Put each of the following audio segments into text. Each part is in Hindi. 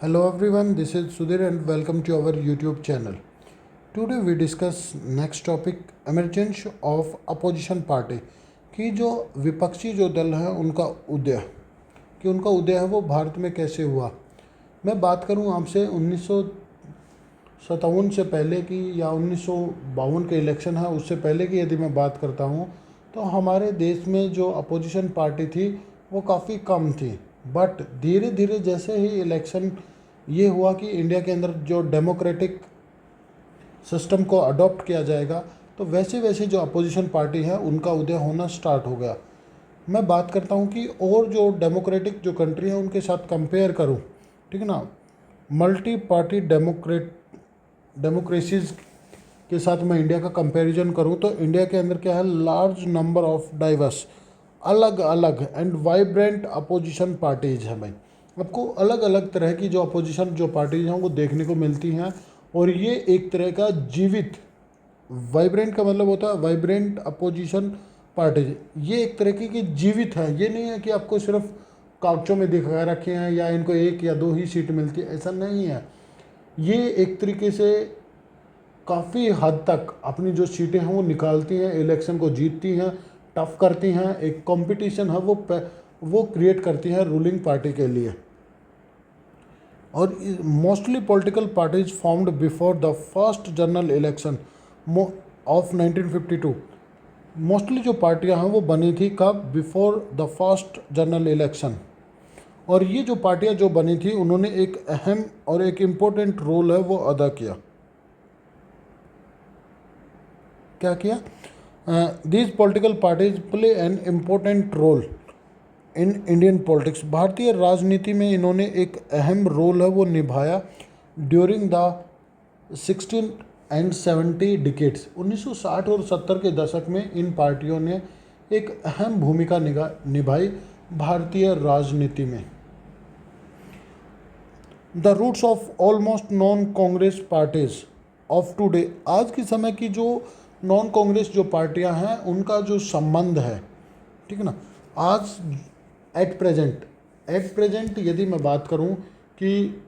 Hello everyone, this is Sudhir and welcome to our YouTube channel. Today we discuss next topic emergence of opposition party कि जो विपक्षी जो दल है उनका उदय है वो भारत में कैसे हुआ। मैं बात करूं आपसे 1957 से पहले की या 1952 के इलेक्शन है उससे पहले की यदि मैं बात करता हूं तो हमारे देश में जो अपोजिशन पार्टी थी वो काफ़ी कम थी। बट धीरे धीरे जैसे ही इलेक्शन ये हुआ कि इंडिया के अंदर जो डेमोक्रेटिक सिस्टम को अडॉप्ट किया जाएगा तो वैसे वैसे जो अपोजिशन पार्टी है उनका उदय होना स्टार्ट हो गया। मैं बात करता हूँ कि और जो डेमोक्रेटिक जो कंट्री है उनके साथ कंपेयर करूँ, ठीक है ना, मल्टी पार्टी डेमोक्रेसीज के साथ मैं इंडिया का कंपैरिजन करूँ तो इंडिया के अंदर क्या है, लार्ज नंबर ऑफ डाइवर्स अलग अलग एंड वाइब्रेंट अपोजिशन पार्टीज हैं। भाई आपको अलग अलग तरह की जो अपोजिशन जो पार्टीज हैं वो देखने को मिलती हैं और ये एक तरह का जीवित, वाइब्रेंट का मतलब होता है वाइब्रेंट अपोजिशन पार्टीज, ये एक तरह की जीवित है। ये नहीं है कि आपको सिर्फ कागजों में दिखा रखे हैं या इनको एक या दो ही सीट मिलती है, ऐसा नहीं है। ये एक तरीके से काफ़ी हद तक अपनी जो सीटें हैं वो निकालती हैं, इलेक्शन को जीतती हैं, टफ करती हैं, एक कंपटीशन है वो क्रिएट करती हैं रूलिंग पार्टी के लिए। और mostly political parties formed before the first general election of 1952। Mostly जो पार्टियां हैं वो बनी थी कब, before the first general election. और ये जो पार्टियां जो बनी थी उन्होंने एक अहम और एक इम्पोर्टेंट रोल है वो अदा किया। क्या किया? These political parties play an important role in Indian politics. भारतीय राजनीति में इन्होंने एक अहम रोल है वो निभाया ड्यूरिंग द 16 एंड 70 डिकेड्स। 1960 और 70 के दशक में इन पार्टियों ने एक अहम भूमिका निभाई भारतीय राजनीति में। The roots of almost non Congress parties of today. आज के समय की जो नॉन कांग्रेस जो पार्टियां हैं उनका जो संबंध है, ठीक है ना, आज एट प्रेजेंट यदि मैं बात करूं कि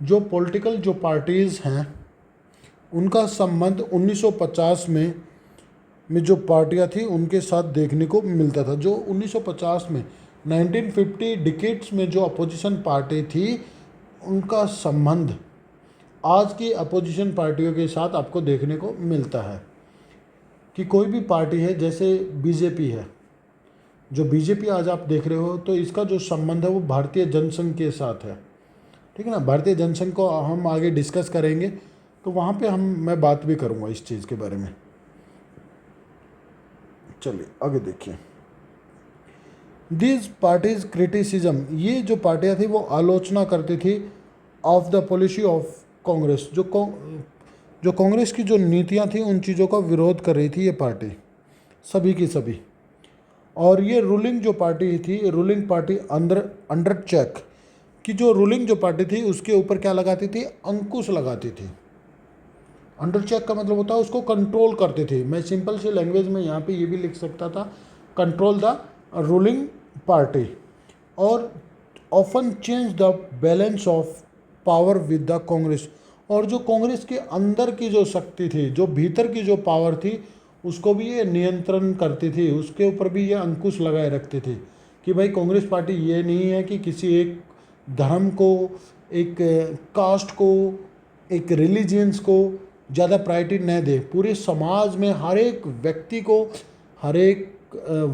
जो पॉलिटिकल जो पार्टीज़ हैं उनका संबंध 1950 में जो पार्टियां थी उनके साथ देखने को मिलता था। जो 1950 में 1950 डिकेड्स में जो अपोजिशन पार्टी थी उनका संबंध आज की अपोजिशन पार्टियों के साथ आपको देखने को मिलता है। कि कोई भी पार्टी है, जैसे बीजेपी है, जो बीजेपी आज आप देख रहे हो तो इसका जो संबंध है वो भारतीय जनसंघ के साथ है, ठीक है ना। भारतीय जनसंघ को हम आगे डिस्कस करेंगे तो वहाँ पे मैं बात भी करूँगा इस चीज़ के बारे में। चलिए आगे देखिए। दीज पार्टीज क्रिटिसिज्म, ये जो पार्टियाँ थी वो आलोचना करती थी of the policy of Congress. जो कांग्रेस की जो नीतियाँ थी उन चीज़ों का विरोध कर रही थी ये पार्टी, सभी की सभी। और ये रूलिंग जो पार्टी थी, रूलिंग पार्टी अंडर चेक की जो रूलिंग जो पार्टी थी उसके ऊपर क्या लगाती थी, अंकुश लगाती थी। अंडर चेक का मतलब होता है उसको कंट्रोल करती थी। मैं सिंपल सी लैंग्वेज में यहाँ पे ये भी लिख सकता था, कंट्रोल द रूलिंग पार्टी। और often change the balance of power with the Congress. और जो कांग्रेस के अंदर की जो शक्ति थी, जो भीतर की जो पावर थी, उसको भी ये नियंत्रण करती थी, उसके ऊपर भी ये अंकुश लगाए रखती थी कि भाई कांग्रेस पार्टी ये नहीं है कि किसी एक धर्म को, एक कास्ट को, एक रिलीजियंस को ज़्यादा प्रायोरिटी न दे। पूरे समाज में हर एक व्यक्ति को, हर एक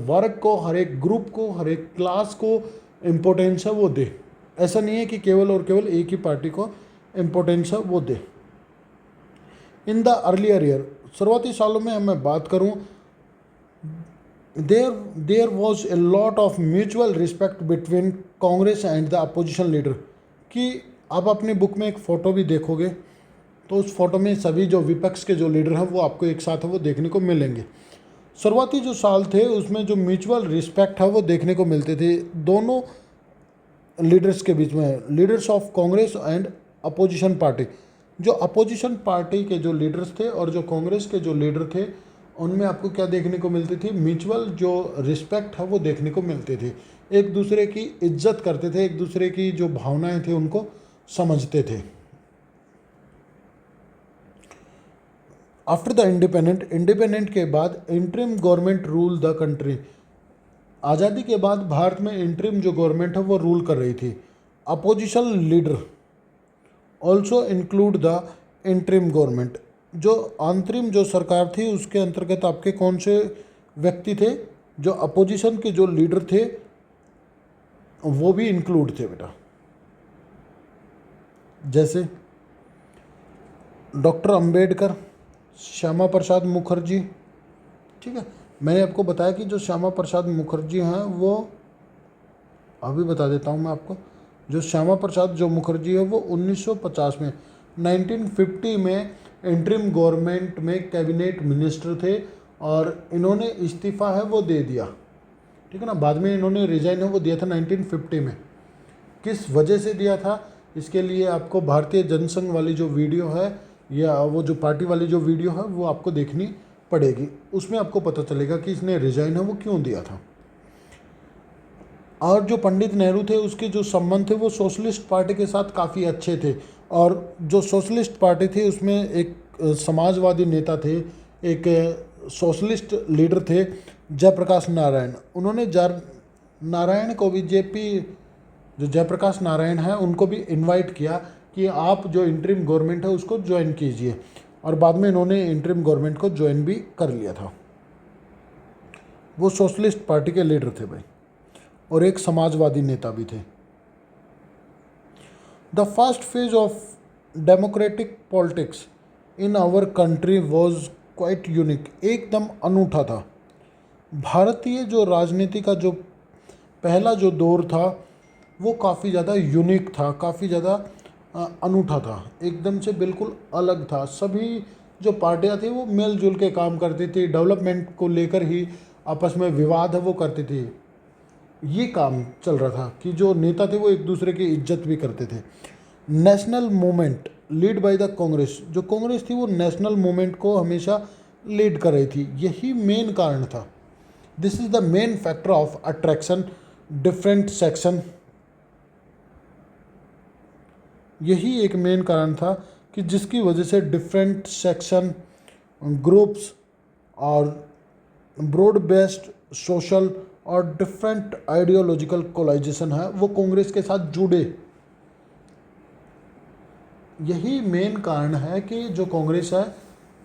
वर्ग को, हर एक ग्रुप को, हर एक क्लास को इम्पोर्टेंस है वो दे। ऐसा नहीं है कि केवल और केवल एक ही पार्टी को इम्पोर्टेंस है वो दे। इन द अर्लियर ईयर, शुरुआती सालों में मैं बात करूं, there was a lot of mutual respect between Congress and the opposition leader. कि आप अपनी बुक में एक फ़ोटो भी देखोगे तो उस फोटो में सभी जो विपक्ष के जो लीडर हैं वो आपको एक साथ है वो देखने को मिलेंगे। शुरुआती जो साल थे उसमें जो म्यूचुअल रिस्पेक्ट है वो देखने को मिलते थे दोनों लीडर्स के बीच में, leaders of Congress and opposition party. जो अपोजिशन पार्टी के जो लीडर्स थे और जो कांग्रेस के जो लीडर थे उनमें आपको क्या देखने को मिलती थी, म्यूचुअल जो रिस्पेक्ट है वो देखने को मिलती थी। एक दूसरे की इज्जत करते थे, एक दूसरे की जो भावनाएं थी उनको समझते थे। आफ्टर द इंडिपेंडेंट के बाद interim government rule the country. आज़ादी के बाद भारत में इंटरिम जो गवर्नमेंट है वो रूल कर रही थी। Opposition leader also include the interim government. जो अंतरिम जो सरकार थी उसके अंतर्गत आपके कौन से व्यक्ति थे? जो अपोजिशन के जो लीडर थे वो भी इंक्लूड थे बेटा, जैसे डॉक्टर अंबेडकर, श्यामा प्रसाद मुखर्जी। ठीक है, मैंने आपको बताया कि जो श्यामा प्रसाद मुखर्जी हैं वो, अभी बता देता हूँ मैं आपको, जो श्यामा प्रसाद जो मुखर्जी है वो 1950 में 1950 में इंटरिम गवर्नमेंट में कैबिनेट मिनिस्टर थे और इन्होंने इस्तीफ़ा है वो दे दिया। ठीक है ना, बाद में इन्होंने रिजाइन है वो दिया था 1950 में। किस वजह से दिया था, इसके लिए आपको भारतीय जनसंघ वाली जो वीडियो है या वो जो पार्टी वाली जो वीडियो है वो आपको देखनी पड़ेगी, उसमें आपको पता चलेगा कि इसने रिजाइन है वो क्यों दिया था। और जो पंडित नेहरू थे उसके जो संबंध थे वो सोशलिस्ट पार्टी के साथ काफ़ी अच्छे थे। और जो सोशलिस्ट पार्टी थी उसमें एक समाजवादी नेता थे, एक सोशलिस्ट लीडर थे जयप्रकाश नारायण। उन्होंने नारायण को भी जो जयप्रकाश नारायण है उनको भी इनवाइट किया कि आप जो इंटरिम गवर्नमेंट है उसको ज्वाइन कीजिए, और बाद में इन्होंने इंटरिम गवर्नमेंट को ज्वाइन भी कर लिया था। वो सोशलिस्ट पार्टी के लीडर थे भाई, और एक समाजवादी नेता भी थे। The first phase of democratic politics in our country was quite unique. एकदम अनूठा था। भारतीय जो राजनीति का जो पहला जो दौर था वो काफ़ी ज़्यादा यूनिक था, काफ़ी ज़्यादा अनूठा था, एकदम से बिल्कुल अलग था। सभी जो पार्टियां थी वो मिलजुल के काम करती थी, डेवलपमेंट को लेकर ही आपस में विवाद है वो करती थी। ये काम चल रहा था कि जो नेता थे वो एक दूसरे की इज्जत भी करते थे। National movement lead by the Congress. जो कांग्रेस थी वो नेशनल मूवमेंट को हमेशा लीड कर रही थी, यही मेन कारण था। This is the main factor of attraction different section. यही एक मेन कारण था कि जिसकी वजह से डिफरेंट सेक्शन, ग्रुप्स और ब्रॉड बेस्ड सोशल और डिफरेंट आइडियोलॉजिकल कोलाइजेशन है वो कांग्रेस के साथ जुड़े। यही मेन कारण है कि जो कांग्रेस है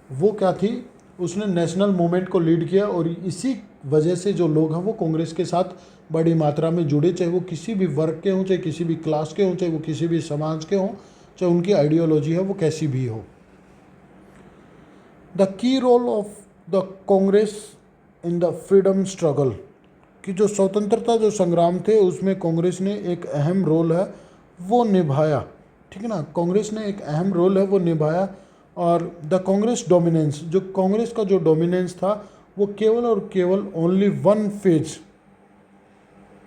वो क्या थी, उसने नेशनल मूवमेंट को लीड किया, और इसी वजह से जो लोग हैं वो कांग्रेस के साथ बड़ी मात्रा में जुड़े, चाहे वो किसी भी वर्ग के हों, चाहे किसी भी क्लास के हों, चाहे वो किसी भी समाज के हों, चाहे उनकी आइडियोलॉजी है वो कैसी भी हो। The key role of the Congress in the freedom struggle. कि जो स्वतंत्रता जो संग्राम थे उसमें कांग्रेस ने एक अहम रोल है वो निभाया। ठीक है ना, कांग्रेस ने एक अहम रोल है वो निभाया। और द कांग्रेस डोमिनेंस, जो कांग्रेस का जो डोमिनेंस था वो केवल और केवल only one phase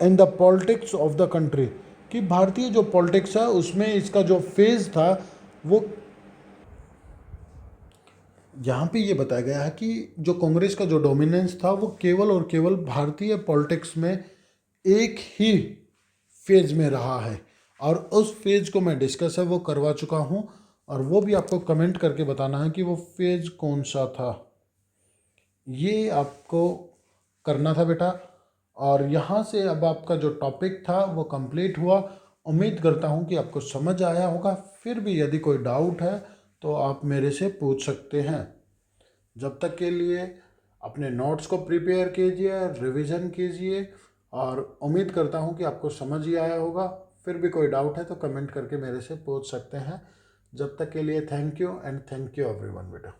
in the politics of the country. कि भारतीय जो पॉलिटिक्स है उसमें इसका जो फेज था वो, यहाँ पे ये बताया गया है कि जो कांग्रेस का जो डोमिनेंस था वो केवल और केवल भारतीय पॉलिटिक्स में एक ही फेज में रहा है, और उस फेज को मैं डिस्कस है वो करवा चुका हूँ, और वो भी आपको कमेंट करके बताना है कि वो फेज कौन सा था। ये आपको करना था बेटा। और यहाँ से अब आपका जो टॉपिक था वो कंप्लीट हुआ। उम्मीद करता हूँ कि आपको समझ आया होगा। फिर भी यदि कोई डाउट है तो आप मेरे से पूछ सकते हैं। जब तक के लिए अपने नोट्स को प्रिपेयर कीजिए, रिवीजन कीजिए, और उम्मीद करता हूँ कि आपको समझ ही आया होगा। फिर भी कोई डाउट है तो कमेंट करके मेरे से पूछ सकते हैं। जब तक के लिए thank you and thank you everyone बेटा।